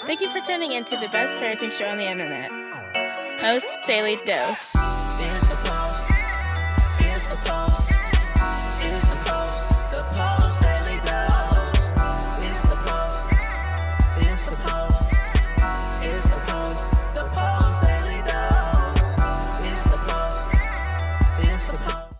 Thank you for tuning in to the best parenting show on the internet, Post Daily Dose. It's the Post. It's the Post. It's the Post. The Post Daily Dose. It's the Post. It's the Post. It's the Post. The Post Daily Dose. It's the Post. It's the Post.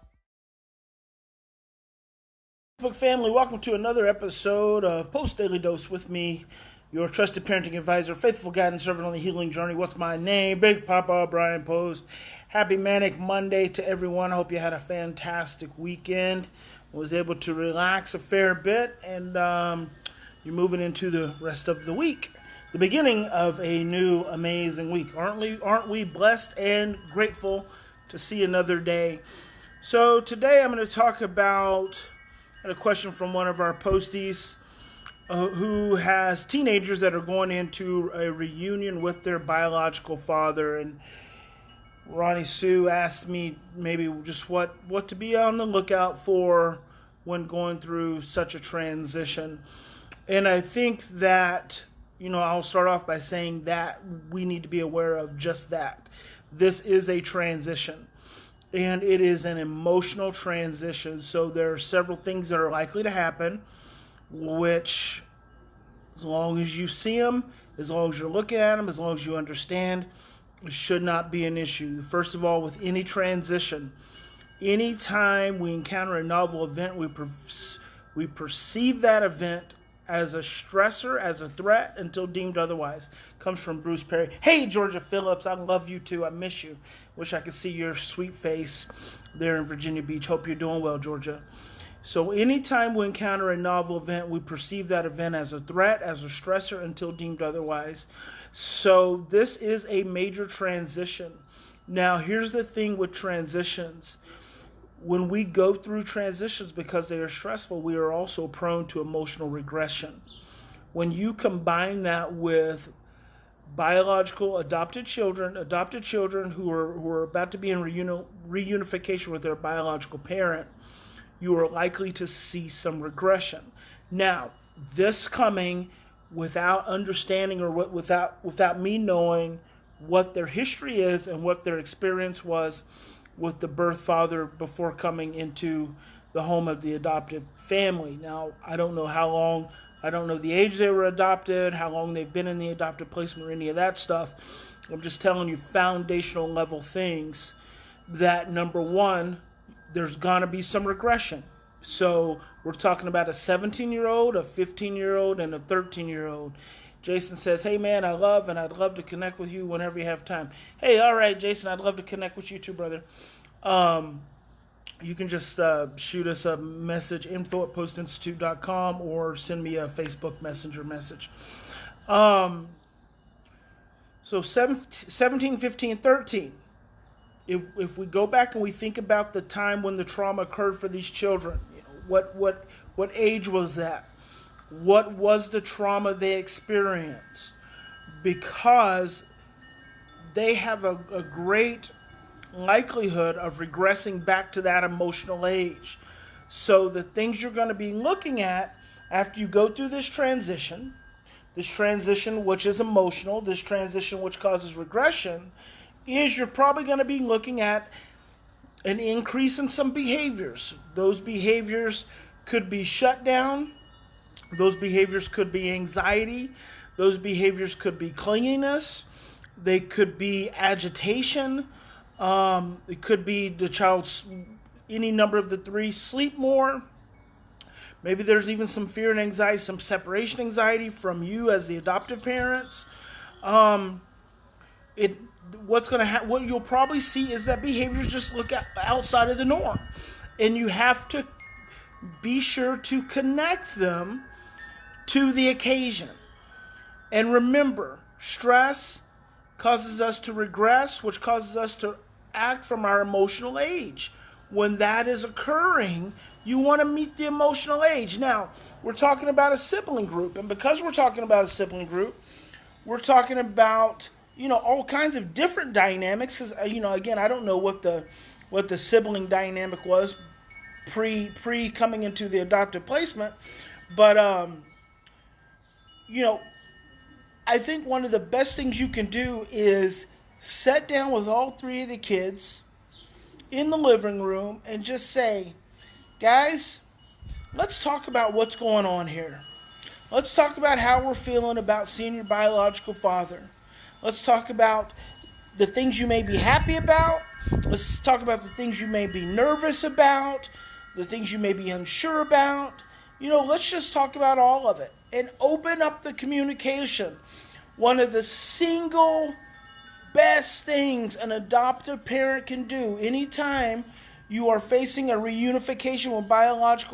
Facebook family, welcome to another episode of Post Daily Dose with me, your trusted parenting advisor, faithful guide and servant on the healing journey. What's my name? Big Papa Bryan+Post. Happy Manic Monday to everyone. I hope you had a fantastic weekend. Was able to relax a fair bit, and you're moving into the rest of the week. The beginning of a new amazing week. Aren't we blessed and grateful to see another day? So today I'm going to talk about a question from one of our posties who has teenagers that are going into a reunion with their biological father. And Ronnie Sue asked me maybe just what to be on the lookout for when going through such a transition. And I think that, I'll start off by saying that we need to be aware of just that. This is a transition. And it is an emotional transition. So there are several things that are likely to happen, which, as long as you see them, as long as you're looking at them, as long as you understand, it should not be an issue. First of all, with any transition, anytime we encounter a novel event, we perceive that event as a stressor, as a threat, until deemed otherwise. Comes from Bruce Perry. Hey, Georgia Phillips, I love you too. I miss you. Wish I could see your sweet face there in Virginia Beach. Hope you're doing well, Georgia. So anytime we encounter a novel event, we perceive that event as a threat, as a stressor, until deemed otherwise. So this is a major transition. Now, here's the thing with transitions. When we go through transitions because they are stressful, we are also prone to emotional regression. When you combine that with biological adopted children who are about to be in reunification with their biological parent, you are likely to see some regression. Now, this coming without understanding or without me knowing what their history is and what their experience was with the birth father before coming into the home of the adopted family. Now, I don't know how long, I don't know the age they were adopted, how long they've been in the adopted placement or any of that stuff. I'm just telling you foundational level things that, number one, there's going to be some regression. So we're talking about a 17-year-old, a 15-year-old, and a 13-year-old. Jason says, hey, man, I'd love to connect with you whenever you have time. Hey, all right, Jason, I'd love to connect with you too, brother. You can just shoot us a message, info@postinstitute.com, or send me a Facebook Messenger message. So 17, 15, 13. If we go back and we think about the time when the trauma occurred for these children, what age was that? What was the trauma they experienced? Because they have a great likelihood of regressing back to that emotional age. So the things you're going to be looking at after you go through this transition which is emotional, this transition which causes regression, is you're probably going to be looking at an increase in some behaviors. Those behaviors could be shutdown. Those behaviors could be anxiety. Those behaviors could be clinginess. They could be agitation. It could be the child's, any number of the three, sleep more. Maybe there's even some fear and anxiety, some separation anxiety from you as the adoptive parents. What you'll probably see is that behaviors just look outside of the norm. And you have to be sure to connect them to the occasion. And remember, stress causes us to regress, which causes us to act from our emotional age. When that is occurring, you want to meet the emotional age. Now, we're talking about a sibling group. And because we're talking about a sibling group, we're talking about, all kinds of different dynamics. Because, again, I don't know what the sibling dynamic was pre coming into the adoptive placement. But, I think one of the best things you can do is sit down with all three of the kids in the living room and just say, guys, let's talk about what's going on here. Let's talk about how we're feeling about seeing your biological father. Let's talk about the things you may be happy about. Let's talk about the things you may be nervous about, the things you may be unsure about. Let's just talk about all of it and open up the communication. One of the single best things an adoptive parent can do anytime you are facing a reunification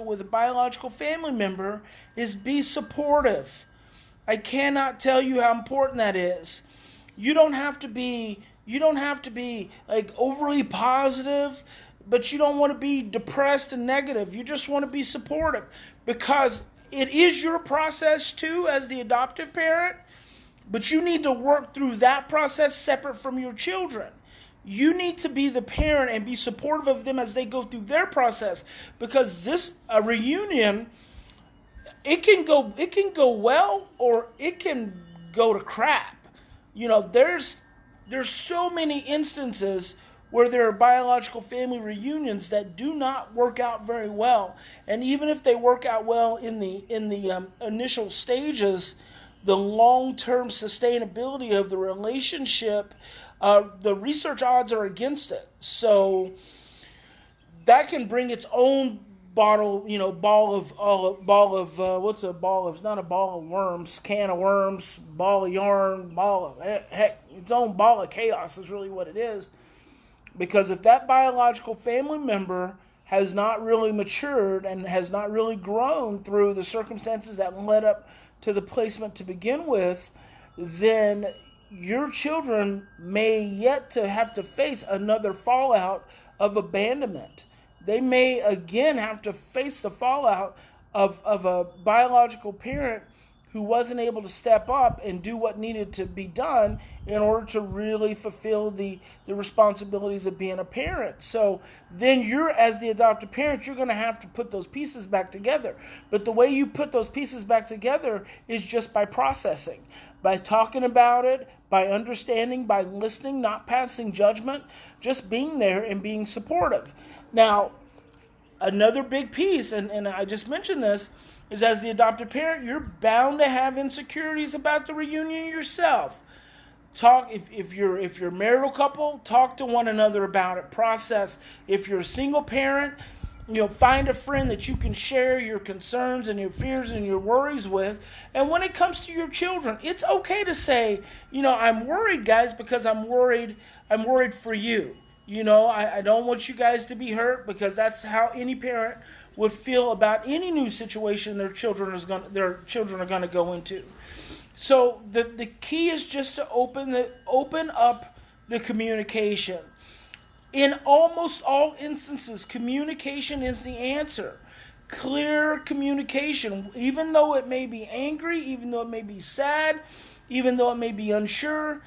with a biological family member is be supportive. I cannot tell you how important that is. You don't have to be like overly positive, but you don't want to be depressed and negative. You just want to be supportive, because it is your process too as the adoptive parent, but you need to work through that process separate from your children. You need to be the parent and be supportive of them as they go through their process, because a reunion, it can go well or it can go to crap. There's so many instances where there are biological family reunions that do not work out very well, and even if they work out well in the initial stages, the long-term sustainability of the relationship, the research odds are against it. So that can bring its own ball of what's a ball of? It's not a ball of worms, can of worms, ball of yarn, its own ball of chaos is really what it is. Because if that biological family member has not really matured and has not really grown through the circumstances that led up to the placement to begin with, then your children may yet to have to face another fallout of abandonment. They may again have to face the fallout of a biological parent who wasn't able to step up and do what needed to be done in order to really fulfill the responsibilities of being a parent. So then as the adoptive parent, you're going to have to put those pieces back together. But the way you put those pieces back together is just by processing, by talking about it, by understanding, by listening, not passing judgment, just being there and being supportive. Now, another big piece, and I just mentioned this, is as the adoptive parent, you're bound to have insecurities about the reunion yourself. Talk if you're a marital couple, talk to one another about it. Process. If you're a single parent, find a friend that you can share your concerns and your fears and your worries with. And when it comes to your children, it's okay to say, I'm worried, guys, because I'm worried for you. I don't want you guys to be hurt, because that's how any parent would feel about any new situation their children are going to go into. So the key is just to open up the communication. In almost all instances, communication is the answer. Clear communication, even though it may be angry, even though it may be sad, even though it may be unsure,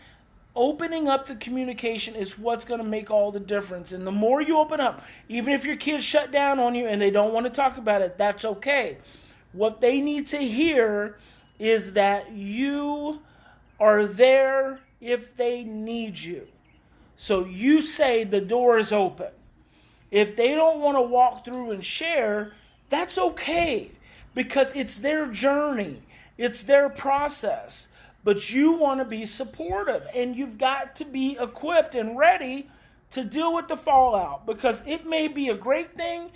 opening up the communication is what's going to make all the difference. And the more you open up, even if your kids shut down on you and they don't want to talk about it, that's okay. What they need to hear is that you are there if they need you. So you say the door is open. If they don't want to walk through and share, that's okay, because it's their journey. It's their process. But you want to be supportive, and you've got to be equipped and ready to deal with the fallout, because it may be a great thing,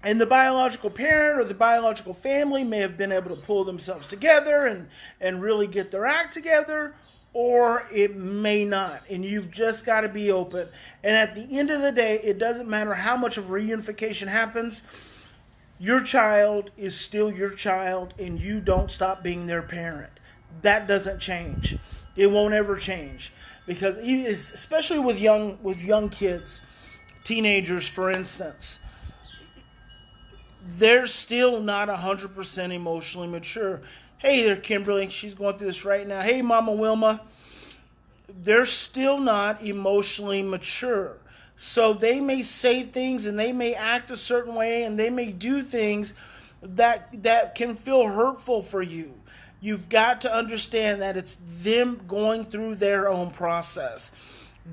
and the biological parent or the biological family may have been able to pull themselves together and really get their act together, or it may not, and you've just got to be open. And at the end of the day, it doesn't matter how much of reunification happens, your child is still your child, and you don't stop being their parent. That doesn't change. It won't ever change, because especially with young kids, teenagers, for instance, they're still not 100% emotionally mature. Hey there, Kimberly. She's going through this right now. Hey, Mama Wilma. They're still not emotionally mature. So they may say things and they may act a certain way and they may do things that can feel hurtful for you. You've got to understand that it's them going through their own process.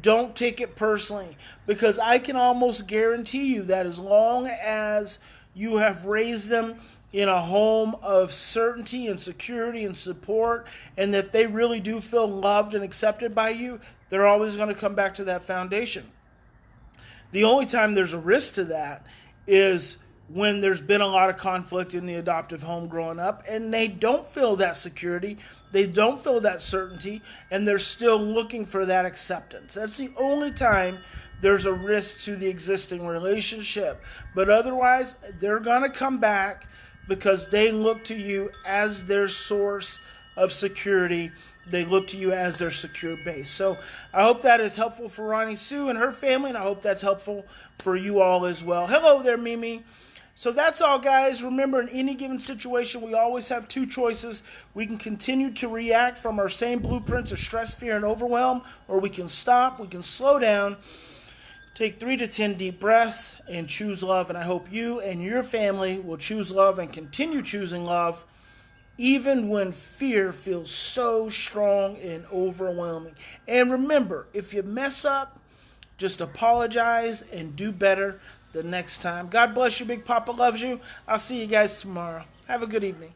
Don't take it personally, because I can almost guarantee you that as long as you have raised them in a home of certainty and security and support, and that they really do feel loved and accepted by you, they're always going to come back to that foundation. The only time there's a risk to that is when there's been a lot of conflict in the adoptive home growing up, and they don't feel that security, they don't feel that certainty, and they're still looking for that acceptance. That's the only time there's a risk to the existing relationship. But otherwise, they're going to come back because they look to you as their source of security. They look to you as their secure base. So I hope that is helpful for Ronnie Sue and her family, and I hope that's helpful for you all as well. Hello there, Mimi. So that's all, guys. Remember, in any given situation, we always have two choices. We can continue to react from our same blueprints of stress, fear, and overwhelm, or we can stop, we can slow down, take 3 to 10 deep breaths, and choose love. And I hope you and your family will choose love and continue choosing love, even when fear feels so strong and overwhelming. And remember, if you mess up, just apologize and do better the next time. God bless you. Big Papa loves you. I'll see you guys tomorrow. Have a good evening.